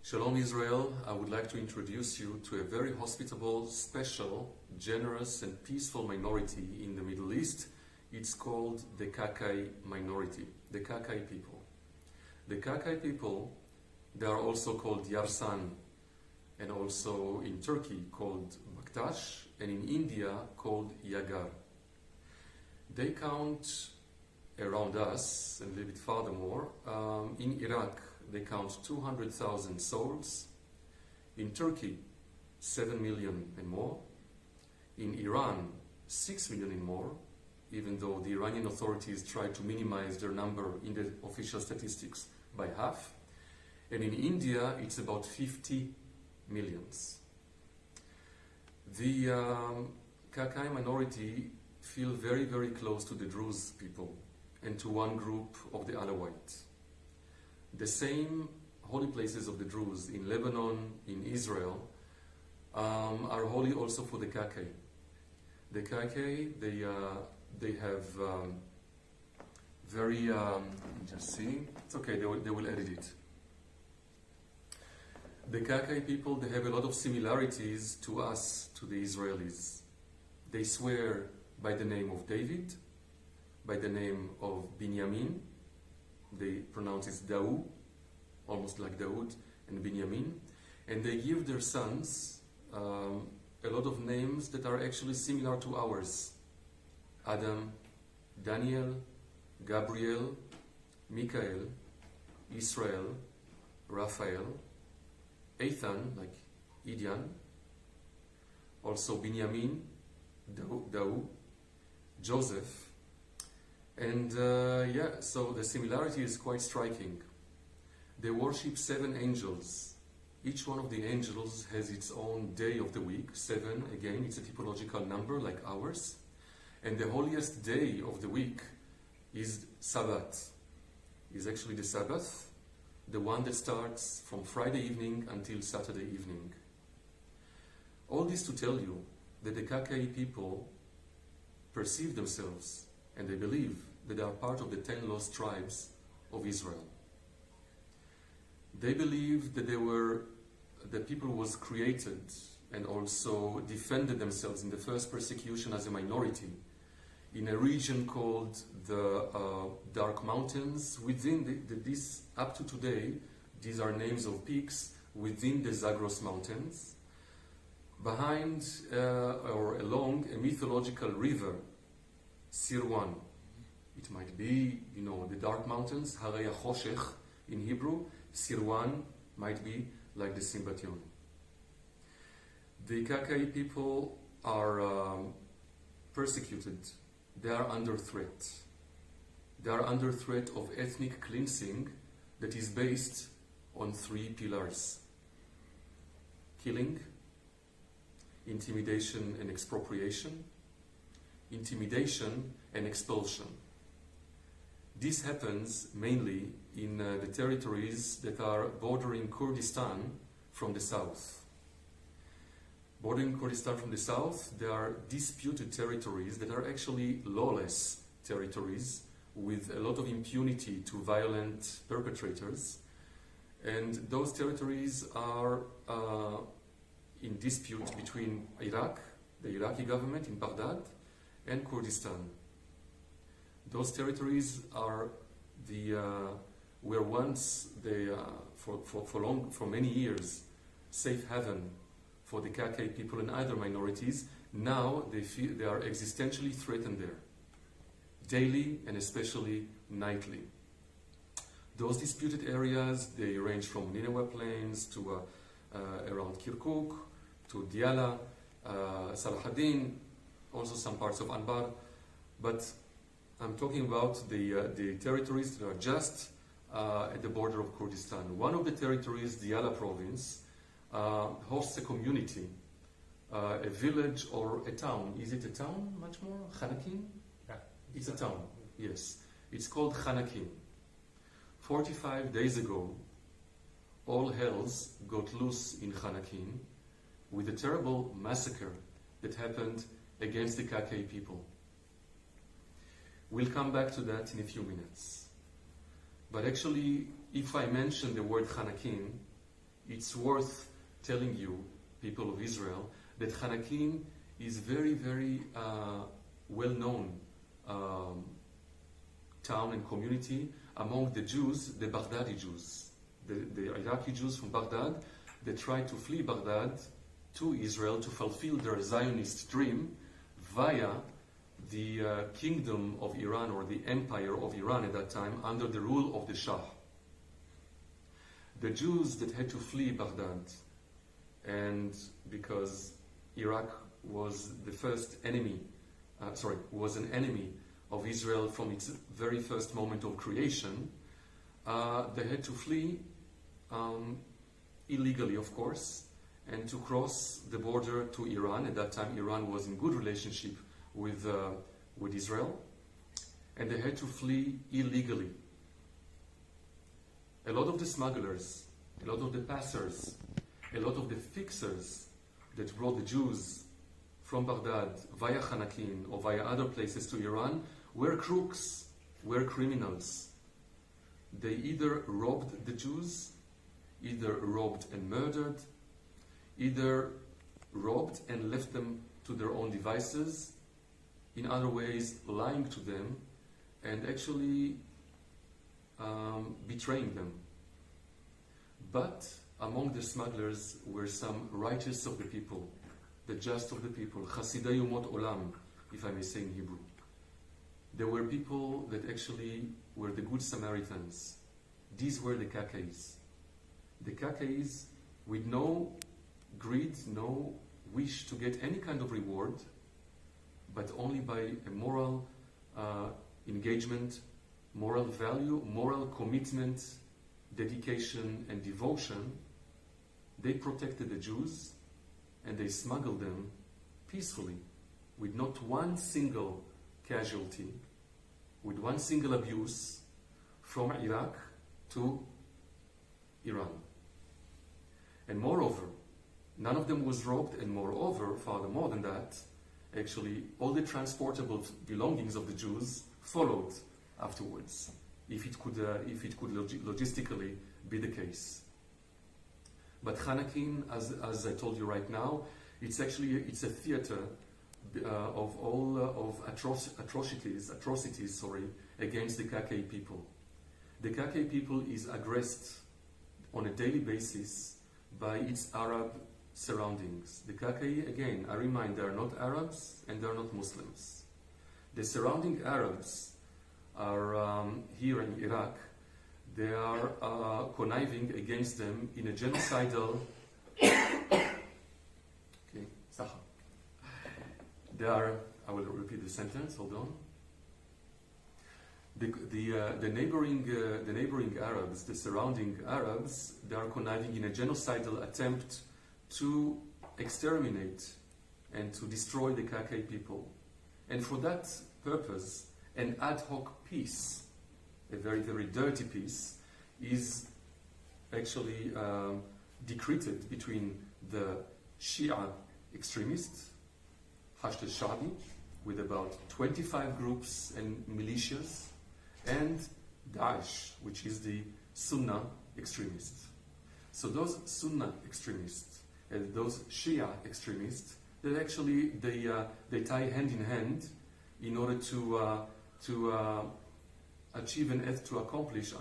Shalom Israel, I would like to introduce you to a very hospitable, special, generous and peaceful minority in the Middle East. It's called the Kakai minority, the Kakai people. The Kakai people, they are also called Yarsan, and also in Turkey called Baktash, and in India called Yagar. They count around us, and a little bit furthermore, in Iraq they count 200,000 souls, in Turkey 7 million and more, in Iran 6 million and more, even though the Iranian authorities try to minimize their number in the official statistics by half, and in India it's about 50 millions. The Kakai minority feel very, very close to the Druze people and to one group of the Alawite. The same holy places of the Druze in Lebanon, in Israel, are holy also for the Kakai. The Kakai, they have very, just see, it's okay, they will edit it. The Kakai people, they have a lot of similarities to us, to the Israelis. They swear by the name of David, by the name of Binyamin. They pronounce it Daou, almost like Daoud, and Binyamin. And they give their sons a lot of names that are actually similar to ours. Adam, Daniel, Gabriel, Michael, Israel, Raphael, Ethan, like Idian, also Binyamin, Daou, Joseph. And so the similarity is quite striking. They worship 7 angels. Each one of the angels has its own day of the week. 7, again, it's a typological number like ours. And the holiest day of the week is Sabbath. Is actually the Sabbath, the one that starts from Friday evening until Saturday evening. All this to tell you that the Kakai people perceive themselves and they believe that they are part of the 10 lost tribes of Israel. They believe that people was created and also defended themselves in the first persecution as a minority in a region called the Dark Mountains. Within this, up to today, these are names of peaks within the Zagros Mountains, behind or along a mythological river, Sirwan. It might be, the Dark Mountains, Harei HaChoshech in Hebrew. Sirwan might be like the Simbation. The Kakai people are persecuted. They are under threat. They are under threat of ethnic cleansing that is based on 3 pillars: killing, intimidation and expropriation, intimidation and expulsion. This happens mainly in the territories that are bordering Kurdistan from the south. Bordering Kurdistan from the south, there are disputed territories that are actually lawless territories with a lot of impunity to violent perpetrators. And those territories are in dispute between Iraq, the Iraqi government in Baghdad, and Kurdistan. Those territories are were once for many years safe haven for the Kakai people and other minorities. Now they feel they are existentially threatened there, daily and especially nightly. Those disputed areas, they range from Nineveh Plains to around Kirkuk, to Diyala, Salahuddin, also some parts of Anbar. But I'm talking about the territories that are just at the border of Kurdistan. One of the territories, Diyala province, hosts a community, a village or a town. Is it a town much more? Xanaqin? Yeah. It's a town, yes. It's called Xanaqin. 45 days ago, all hells got loose in Xanaqin with a terrible massacre that happened against the Kakai people. We'll come back to that in a few minutes. But actually, if I mention the word Xanaqin, it's worth telling you, people of Israel, that Xanaqin is very, very well-known town and community among the Jews, the Baghdadi Jews, the Iraqi Jews from Baghdad. They tried to flee Baghdad to Israel to fulfill their Zionist dream via the kingdom of Iran, or the empire of Iran at that time, under the rule of the Shah. The Jews that had to flee Baghdad, and because Iraq was the first enemy, was an enemy of Israel from its very first moment of creation, they had to flee illegally, of course, and to cross the border to Iran. At that time, Iran was in good relationship with Israel, and they had to flee illegally. A lot of the smugglers, a lot of the passers, a lot of the fixers that brought the Jews from Baghdad via Xanaqin or via other places to Iran were crooks, were criminals. They either robbed the Jews, either robbed and murdered, either robbed and left them to their own devices, in other ways lying to them and actually betraying them. But among the smugglers were some righteous of the people, the just of the people, Chasidei Umot Olam, if I may say in Hebrew. There were people that actually were the good Samaritans. These were the Kakais. The Kakais with no greed, no wish to get any kind of reward, but only by a moral engagement, moral value, moral commitment, dedication and devotion. They protected the Jews and they smuggled them peacefully, with not one single casualty, with one single abuse, from Iraq to Iran. And moreover, none of them was robbed, and moreover, furthermore than that, actually all the transportable belongings of the Jews followed afterwards, if it could logistically be the case. But Xanaqin, as I told you right now, it's a theater of all of atrocities against the Kakai people. The Kakai people is aggressed on a daily basis by its Arab surroundings. The Kakai, again, I remind, they are not Arabs and they are not Muslims. The surrounding Arabs are here in Iraq. They are conniving against them in a genocidal. They are. I will repeat the sentence. Hold on. The neighboring Arabs, the surrounding Arabs, they are conniving in a genocidal attempt to exterminate and to destroy the Kakai people. And for that purpose, an ad hoc peace, a very, very dirty peace, is actually decreed between the Shia extremists, Hashd al-Sha'bi, with about 25 groups and militias, and Daesh, which is the Sunnah extremists. So those Sunnah extremists and those Shia extremists, that actually they tie hand in hand in order to achieve and to accomplish